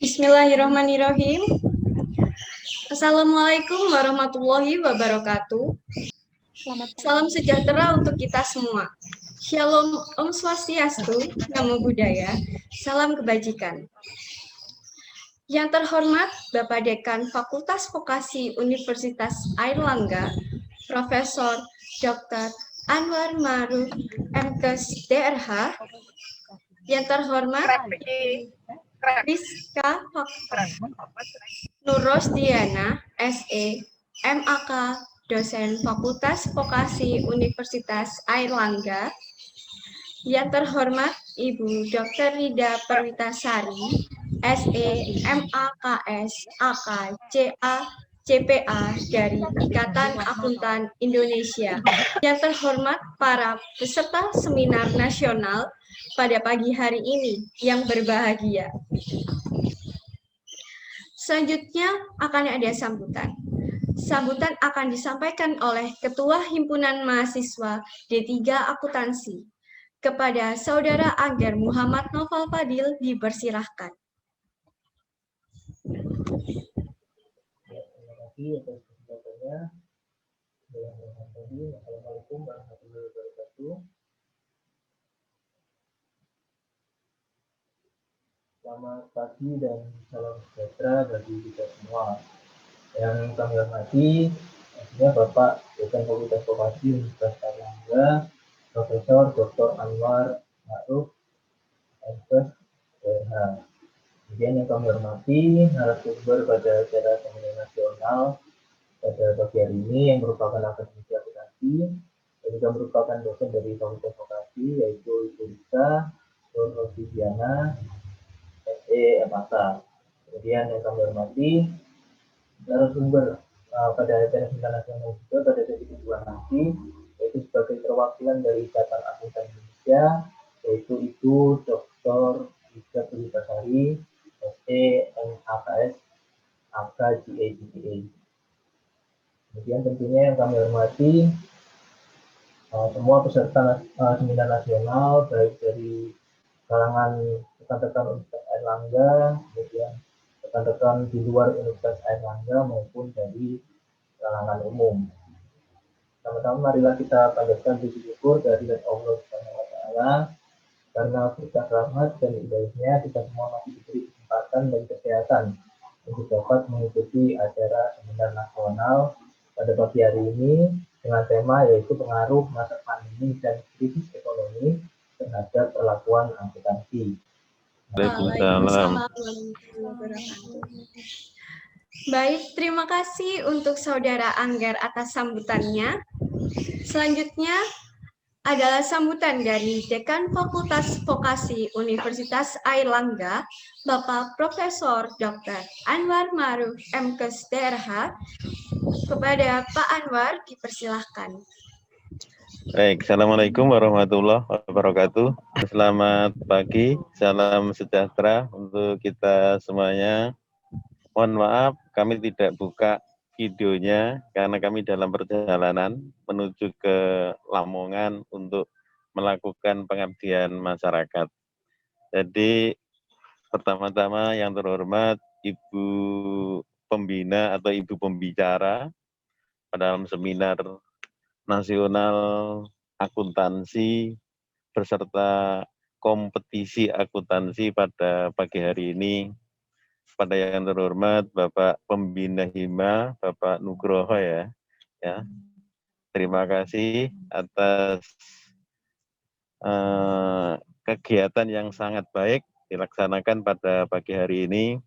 Bismillahirrahmanirrahim. Assalamualaikum warahmatullahi wabarakatuh. Salam sejahtera untuk kita semua. Shalom, Om Swastiastu, Namo Buddhaya, salam kebajikan. Yang terhormat Bapak Dekan Fakultas Vokasi Universitas Airlangga, Profesor Dr. Anwar Ma'ruf, MKes DRH. Yang terhormat Rizka Nurrosdiana, SE, MAK, dosen Fakultas Vokasi Universitas Airlangga. Yang terhormat Ibu Dr. Rida Perwitasari, SE, MAKS, AK, CA, CPA dari Ikatan Akuntan Indonesia. Yang terhormat para peserta seminar nasional pada pagi hari ini yang berbahagia. Selanjutnya akan ada sambutan. Sambutan akan disampaikan oleh Ketua Himpunan Mahasiswa D3 Akuntansi. Kepada Saudara Angger Muhammad Noval Fadil dipersilahkan. Terima kasih atas kesempatannya. Assalamualaikum warahmatullahi wabarakatuh. Selamat pagi dan salam sejahtera bagi kita semua. Yang kami hormati, tentunya Bapak Dekan Fakultas Vokasi Universitas Airlangga, Profesor Dr. Anwar Ma'ruf, MKes DRH. Kemudian yang kami hormati, narasumber pada acara seminar nasional pada pagi hari ini yang merupakan akademisi akuntansi dan juga merupakan dosen dari Fakultas Vokasi, yaitu Ibu Rizka Nurrosdiana, SE, MAK. Kemudian yang kami hormati narasumber pada acara seminar nasional juga pada sesi kedua nanti, yaitu sebagai perwakilan dari Ikatan Akuntan Indonesia, yaitu Ibu Dr. Rizka Perwitasari, SE, MAKS, AK, GA, GPA. Kemudian tentunya yang kami hormati semua peserta seminar nasional, baik dari kalangan rekan-rekan Universitas Airlangga, kemudian rekan-rekan di luar Universitas Airlangga maupun dari kalangan umum. Sama-sama marilah kita panjatkan puji syukur dari Allah Subhanahu wa Ta'ala, karena berkat rahmat dan hidayahnya kita semua masih diberi kesempatan dan kesehatan untuk dapat mengikuti acara seminar nasional pada pagi hari ini dengan tema yaitu pengaruh masa pandemi dan krisis ekonomi terhadap perlakuan akuntansi. Waalaikumsalam. Baik, terima kasih untuk Saudara Angger atas sambutannya. Selanjutnya adalah sambutan dari Dekan Fakultas Vokasi Universitas Airlangga, Bapak Profesor Dr. Anwar Ma'ruf, MKes DRH. Kepada Pak Anwar, dipersilahkan. Baik, Assalamualaikum warahmatullahi wabarakatuh. Selamat pagi, salam sejahtera untuk kita semuanya. Mohon maaf, kami tidak buka videonya karena kami dalam perjalanan menuju ke Lamongan untuk melakukan pengabdian masyarakat. Jadi, pertama-tama yang terhormat Ibu Pembina atau Ibu Pembicara pada dalam seminar nasional akuntansi beserta kompetisi akuntansi pada pagi hari ini. Pada yang terhormat Bapak Pembina Hima, Bapak Nugroho ya. Terima kasih atas kegiatan yang sangat baik dilaksanakan pada pagi hari ini.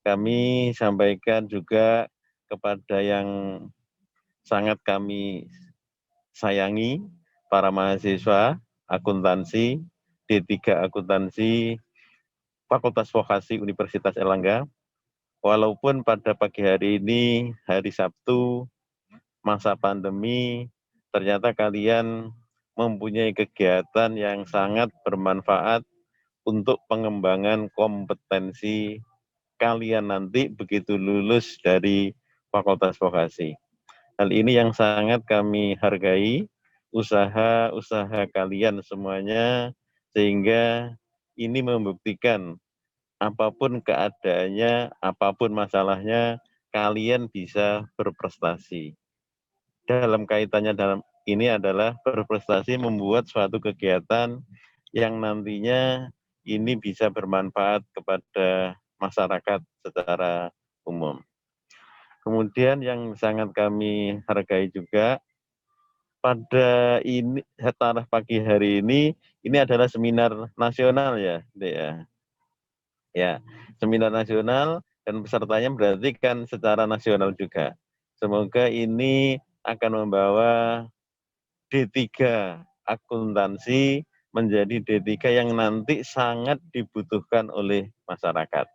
Kami sampaikan juga kepada yang sangat kami sayangi, para mahasiswa akuntansi, D3 Akuntansi, Fakultas Vokasi Universitas Airlangga, walaupun pada pagi hari ini, hari Sabtu, masa pandemi, ternyata kalian mempunyai kegiatan yang sangat bermanfaat untuk pengembangan kompetensi kalian nanti begitu lulus dari Fakultas Vokasi. Hal ini yang sangat kami hargai, usaha-usaha kalian semuanya, sehingga ini membuktikan apapun keadaannya, apapun masalahnya, kalian bisa berprestasi. Dalam kaitannya dalam ini adalah berprestasi membuat suatu kegiatan yang nantinya ini bisa bermanfaat kepada masyarakat secara umum. Kemudian yang sangat kami hargai juga pada ini taraf pagi hari ini adalah seminar nasional ya, Dek ya. Ya, seminar nasional dan pesertanya berarti kan secara nasional juga. Semoga ini akan membawa D3 akuntansi menjadi D3 yang nanti sangat dibutuhkan oleh masyarakat.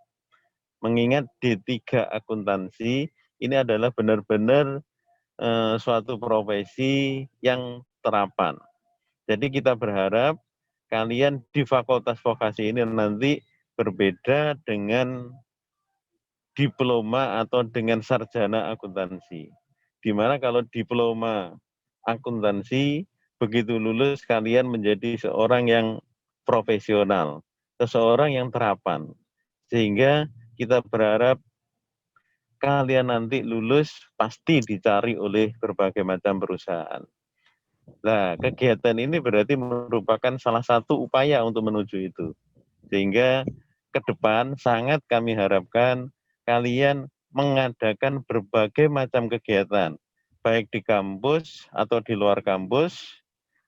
Mengingat D3 akuntansi ini adalah benar-benar suatu profesi yang terapan. Jadi kita berharap kalian di fakultas vokasi ini nanti berbeda dengan diploma atau dengan sarjana akuntansi. Di mana kalau diploma akuntansi, begitu lulus kalian menjadi seorang yang profesional, seseorang yang terapan. Sehingga kita berharap kalian nanti lulus pasti dicari oleh berbagai macam perusahaan. Nah, kegiatan ini berarti merupakan salah satu upaya untuk menuju itu. Sehingga ke depan sangat kami harapkan kalian mengadakan berbagai macam kegiatan, baik di kampus atau di luar kampus,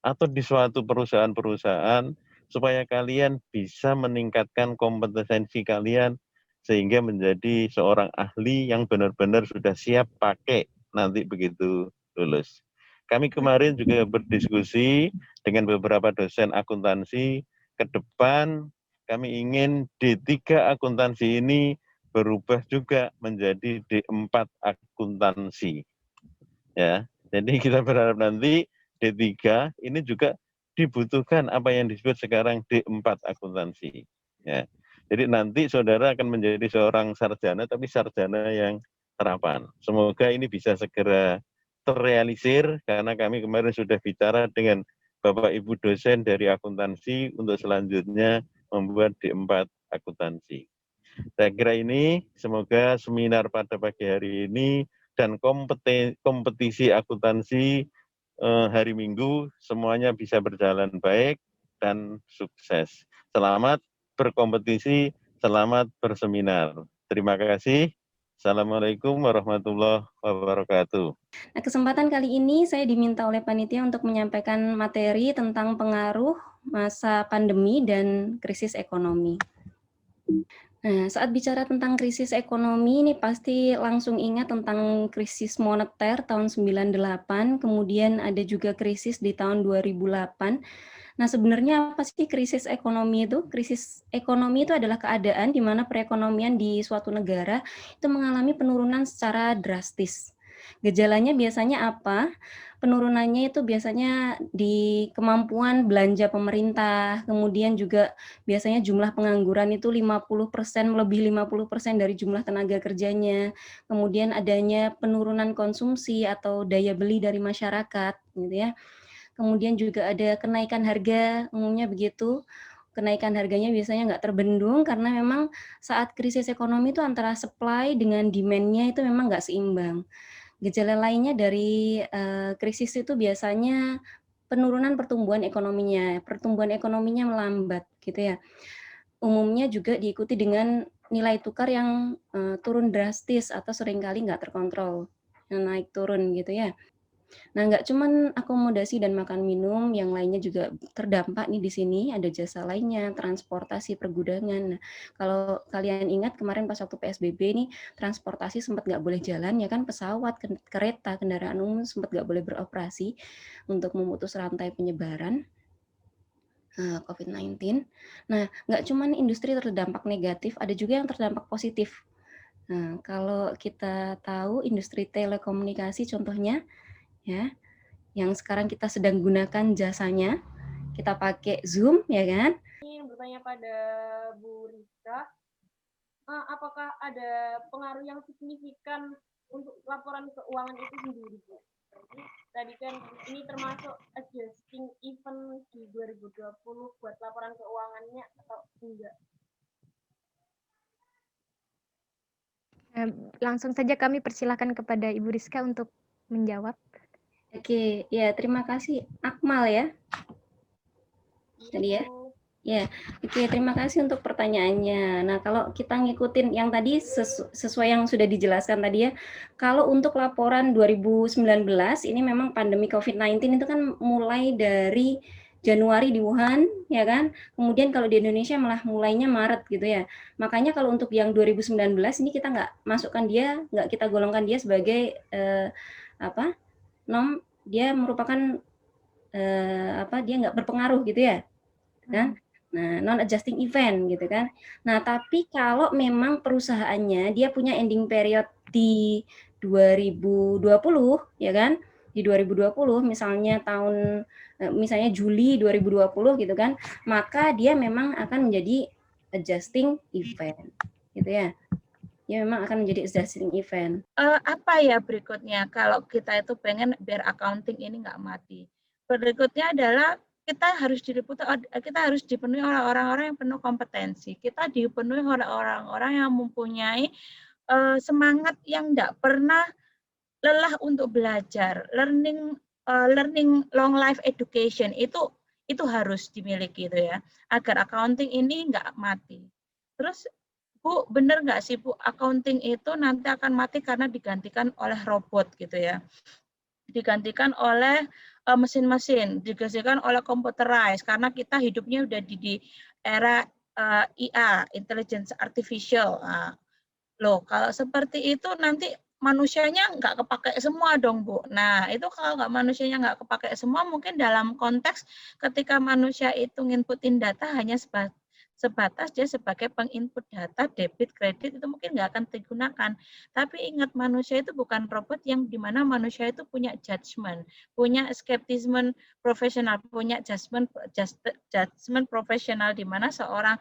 atau di suatu perusahaan-perusahaan, supaya kalian bisa meningkatkan kompetensi kalian, sehingga menjadi seorang ahli yang benar-benar sudah siap pakai nanti begitu lulus. Kami kemarin juga berdiskusi dengan beberapa dosen akuntansi, ke depan kami ingin D3 akuntansi ini berubah juga menjadi D4 akuntansi. Ya, jadi kita berharap nanti D3 ini juga dibutuhkan apa yang disebut sekarang D4 akuntansi. Ya. Jadi nanti saudara akan menjadi seorang sarjana, tapi sarjana yang terapan. Semoga ini bisa segera terrealisir, karena kami kemarin sudah bicara dengan Bapak Ibu dosen dari akuntansi untuk selanjutnya membuat D4 akuntansi. Saya kira ini, semoga seminar pada pagi hari ini dan kompetisi akuntansi hari Minggu semuanya bisa berjalan baik dan sukses. Selamat berkompetisi, selamat berseminar. Terima kasih. Assalamualaikum warahmatullahi wabarakatuh. Nah, kesempatan kali ini saya diminta oleh panitia untuk menyampaikan materi tentang pengaruh masa pandemi dan krisis ekonomi. Nah, saat bicara tentang krisis ekonomi ini pasti langsung ingat tentang krisis moneter tahun 98, kemudian ada juga krisis di tahun 2008. Nah, sebenarnya apa sih krisis ekonomi itu? Krisis ekonomi itu adalah keadaan di mana perekonomian di suatu negara itu mengalami penurunan secara drastis. Gejalanya biasanya apa? Penurunannya itu biasanya di kemampuan belanja pemerintah, kemudian juga biasanya jumlah pengangguran itu 50%, lebih 50% dari jumlah tenaga kerjanya. Kemudian adanya penurunan konsumsi atau daya beli dari masyarakat, gitu ya. Kemudian juga ada kenaikan harga, umumnya begitu. Kenaikan harganya biasanya nggak terbendung karena memang saat krisis ekonomi itu antara supply dengan demand-nya itu memang nggak seimbang. Gejala lainnya dari krisis itu biasanya penurunan pertumbuhan ekonominya melambat gitu ya. Umumnya juga diikuti dengan nilai tukar yang turun drastis atau seringkali nggak terkontrol, naik turun gitu ya. Nah, nggak cuman akomodasi dan makan minum, yang lainnya juga terdampak nih di sini, ada jasa lainnya, transportasi, pergudangan. Nah, kalau kalian ingat kemarin pas waktu PSBB nih, transportasi sempat nggak boleh jalan, ya kan, pesawat, kereta, kendaraan umum sempat nggak boleh beroperasi untuk memutus rantai penyebaran COVID-19. Nah, nggak cuman industri terdampak negatif, ada juga yang terdampak positif. Nah, kalau kita tahu industri telekomunikasi contohnya, ya, yang sekarang kita sedang gunakan jasanya, kita pakai Zoom, ya kan? Ingin bertanya pada Bu Rika, apakah ada pengaruh yang signifikan untuk laporan keuangan itu sendiri, Bu? Tadi kan ini termasuk adjusting event di 2020 buat laporan keuangannya atau enggak? Langsung saja kami persilakan kepada Ibu Rizka untuk menjawab. Oke, ya terima kasih Akmal ya. Tadi ya. Ya, oke, terima kasih untuk pertanyaannya. Nah, kalau kita ngikutin yang tadi sesuai yang sudah dijelaskan tadi ya, kalau untuk laporan 2019 ini memang pandemi COVID-19 itu kan mulai dari Januari di Wuhan, ya kan? Kemudian kalau di Indonesia malah mulainya Maret gitu ya. Makanya kalau untuk yang 2019 ini kita nggak masukkan dia, nggak kita golongkan dia sebagai dia merupakan dia nggak berpengaruh gitu ya, kan? Nah, non-adjusting event gitu kan. Nah, tapi kalau memang perusahaannya dia punya ending period di 2020, ya kan? Di 2020 misalnya misalnya Juli 2020 gitu kan, maka dia memang akan menjadi adjusting event. Gitu ya. Dia memang akan menjadi adjusting event. Apa ya berikutnya kalau kita itu pengen biar accounting ini nggak mati? Berikutnya adalah kita harus dipenuhi oleh orang-orang yang penuh kompetensi. Kita dipenuhi oleh orang-orang yang mempunyai semangat yang tidak pernah lelah untuk belajar. Learning long life education itu harus dimiliki itu ya, agar accounting ini nggak mati. Terus Bu, benar nggak sih Bu, accounting itu nanti akan mati karena digantikan oleh robot gitu ya? Digantikan oleh mesin-mesin, digantikan oleh computerized, karena kita hidupnya udah di era IA, intelligence artificial. Loh, kalau seperti itu nanti manusianya nggak kepakai semua dong, Bu. Nah, itu kalau nggak manusianya nggak kepakai semua, mungkin dalam konteks ketika manusia itu nginputin data hanya sebatas dia sebagai penginput data, debit, kredit, itu mungkin nggak akan digunakan. Tapi ingat, manusia itu bukan robot yang dimana manusia itu punya judgment, punya skeptisme profesional, punya judgment profesional, di mana seorang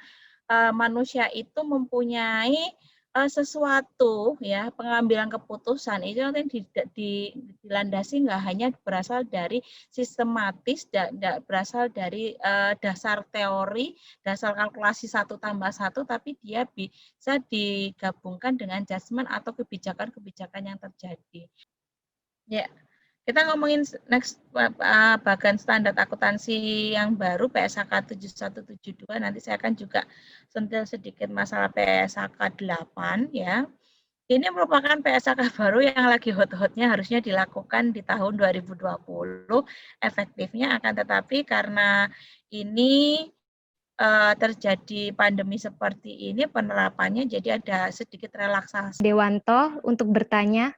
manusia itu mempunyai sesuatu ya, pengambilan keputusan itu yang dilandasi nggak hanya berasal dari sistematis, berasal dari dasar teori, dasar kalkulasi 1 tambah 1, tapi dia bisa digabungkan dengan judgment atau kebijakan-kebijakan yang terjadi. Ya. Kita ngomongin next bagian standar akuntansi yang baru PSAK 7172, nanti saya akan juga sentil sedikit masalah PSAK 8 ya. Ini merupakan PSAK baru yang lagi hot-hotnya, harusnya dilakukan di tahun 2020, efektifnya akan tetapi karena ini terjadi pandemi seperti ini, penerapannya jadi ada sedikit relaksasi. Dewanto untuk bertanya.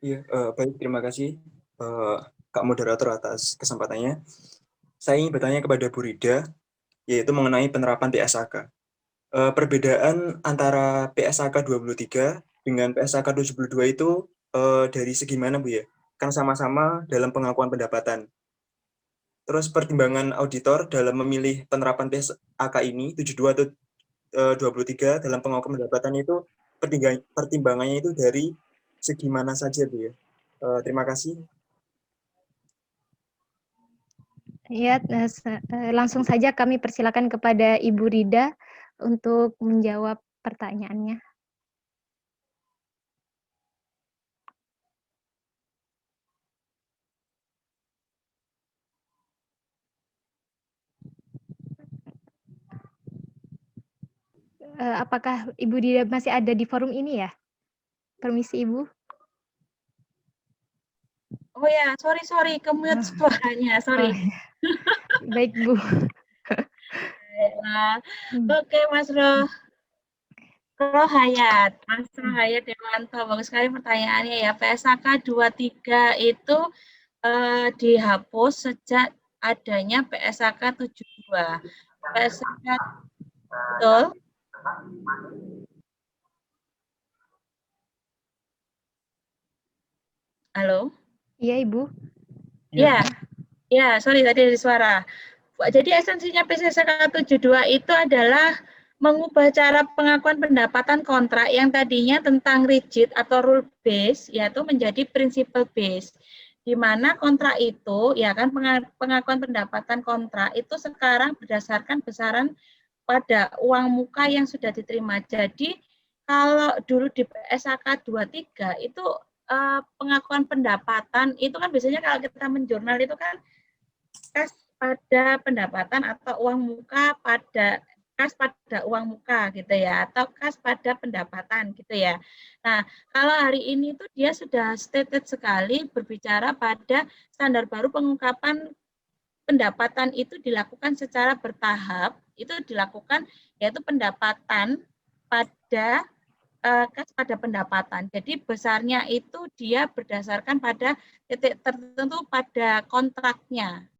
Iya, baik, terima kasih Kak Moderator atas kesempatannya. Saya ingin bertanya kepada Bu Rida, yaitu mengenai penerapan PSAK. Perbedaan antara PSAK 23 dengan PSAK 72 itu dari segi mana, Bu ya? Kan sama-sama dalam pengakuan pendapatan. Terus pertimbangan auditor dalam memilih penerapan PSAK ini, 72 atau 23 dalam pengakuan pendapatan itu, pertimbangannya itu dari segi mana saja, Bu ya? Terima kasih. Ya, langsung saja kami persilakan kepada Ibu Rida untuk menjawab pertanyaannya. Apakah Ibu Rida masih ada di forum ini ya? Permisi Ibu. Oh ya, sorry, ke-mute suaranya, sorry. Oh, ya. Baik Bu. Oke, Mas Rohayat Dewanto, bagus sekali pertanyaannya ya. PSAK 23 itu dihapus sejak adanya PSAK 72. PSAK, betul? Halo? Iya Ibu. Ya, sorry tadi ada suara. Jadi esensinya PSAK 72 itu adalah mengubah cara pengakuan pendapatan kontrak yang tadinya tentang rigid atau rule base, yaitu menjadi principle base, di mana kontrak itu ya kan, pengakuan pendapatan kontrak itu sekarang berdasarkan besaran pada uang muka yang sudah diterima. Jadi kalau dulu di PSAK 23 itu pengakuan pendapatan itu kan biasanya kalau kita menjurnal itu kan kas pada pendapatan atau uang muka pada kas pada uang muka gitu ya, atau kas pada pendapatan gitu ya. Nah, kalau hari ini tuh dia sudah stated sekali berbicara pada standar baru pengungkapan pendapatan itu dilakukan secara bertahap, itu dilakukan yaitu pendapatan pada kas pada pendapatan. Jadi besarnya itu dia berdasarkan pada titik tertentu pada kontraknya.